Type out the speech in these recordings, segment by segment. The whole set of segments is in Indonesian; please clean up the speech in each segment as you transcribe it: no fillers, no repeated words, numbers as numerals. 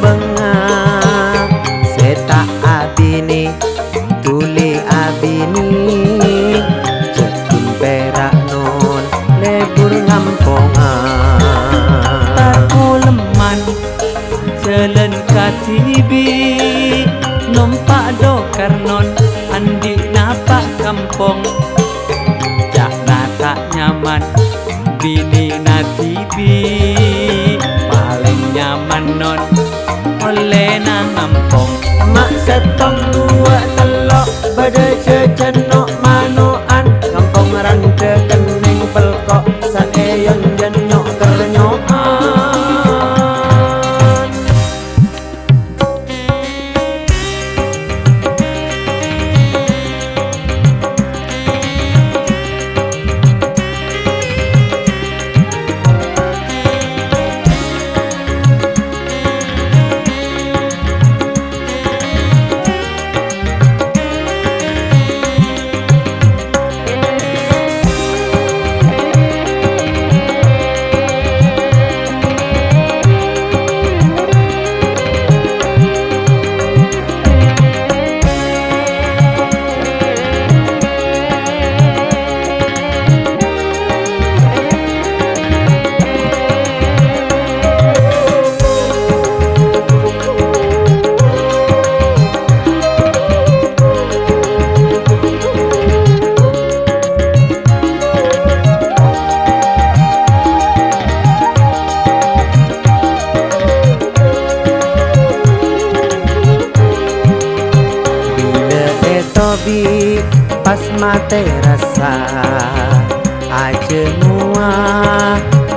benga seta abini tuli abini cekun perak non lebur ngampongan tako leman jalan katibi numpak dokar non andi napak kampung jak tak nyaman bini natibi paling nyaman non oleh nang kampung mak setong dua telok pada cecenok manoan kampung rante kening pelkok saeyon jenyok kernyokan pas mate rasa aja mua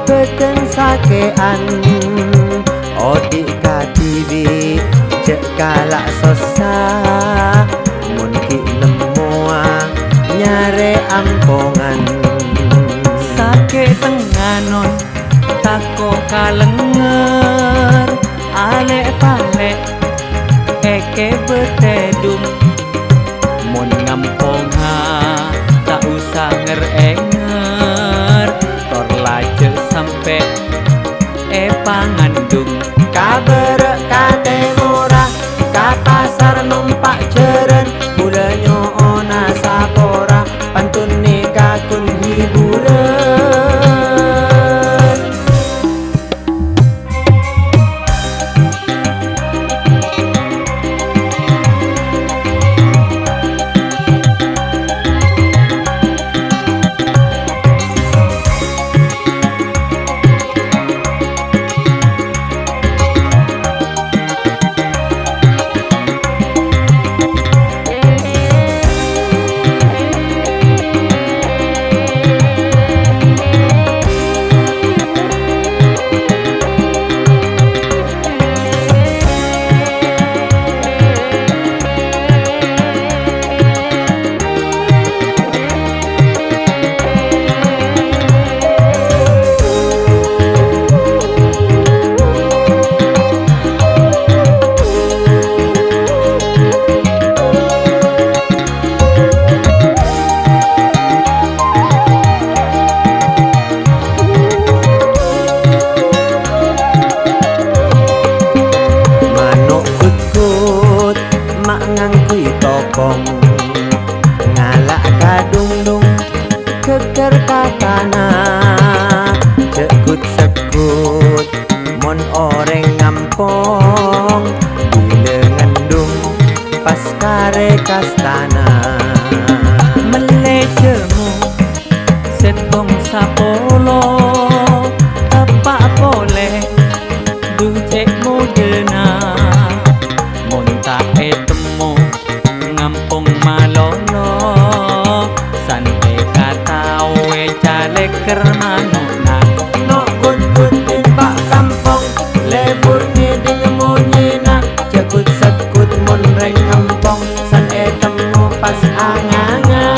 beten sakean odik katibi cek kalak sosa mun ki lemua nyare ampongan sake tenganon tako kalenger ale pale eke betedung mun ngamponga tak usah ngerenger tor lajeng sampe pangandung kabar kate murah ka pasar numpak jeren bulanyo ona sapora pantun nikah kun hiburan ngalak kadung-dung keker katana cekut sekut mon oreng ngampong bila ngandung pas kare kastana melejemu setong sapolo apa boleh dujek mudena monta etemu ngampung malolo santai kata we caleg kermanona no good timpak kampung lebur ngiding munyina cekut sekut mon reng ngampong san etemu pas angangan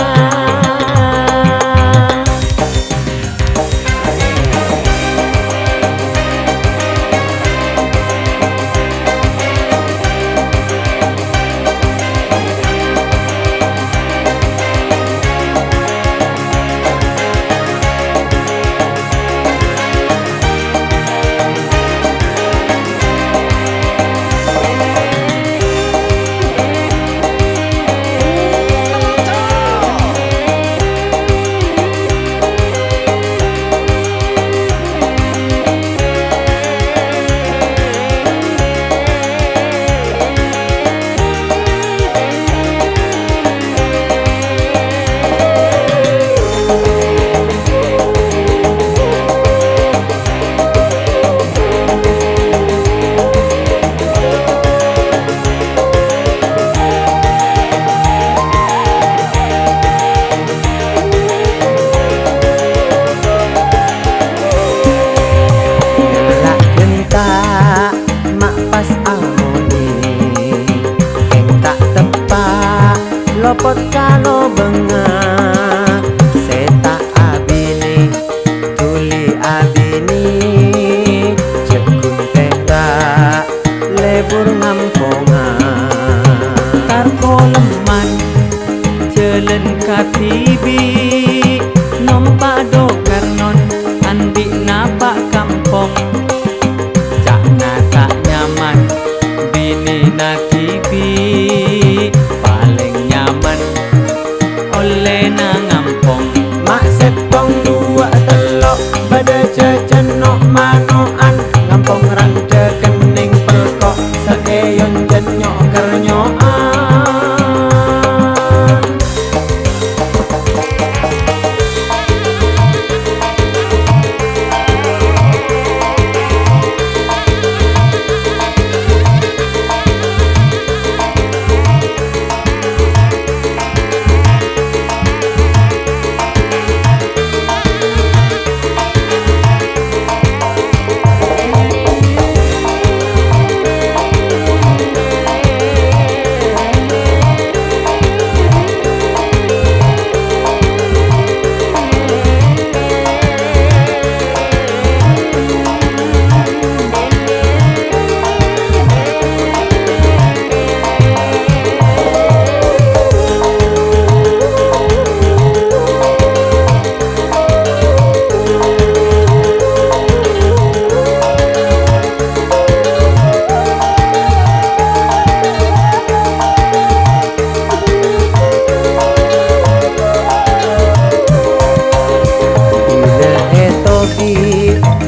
copot kalo benga seta abini tuli abini cekun tera lebur ngamponga tarko leman jelen katibi nompa do karnon andi napa kampong cak nata nyaman bini natibi paling nyaman oleh na ngampong mak sepong dua telok pada cecenok manoan ngampong rante kening pelkok seeyon jenyok kernyoan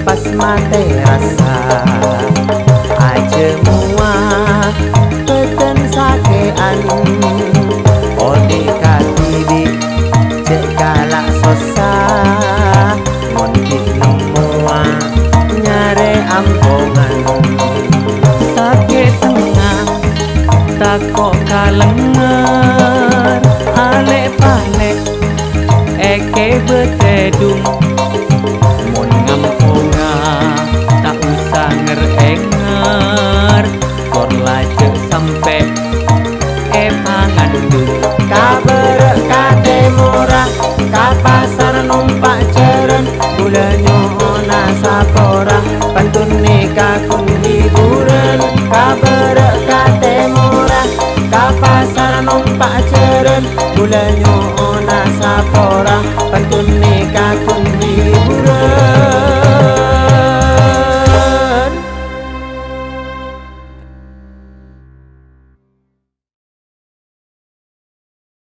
pas mate rasa aja muah peten sakean ode katibi cek galak sosa mon kit nemua nyare ampongan sakit tengah takok kalengar ale palek eke betedung mon ngamponga tak usah ngerenger kor lajeng sampe pangandung kabar kate murah ka pasar numpak ceren gula nyona sapora pantun nikah kun hiburan kabar kate murah ka pasar numpak ceren gula nyona sapora pantun nikah kun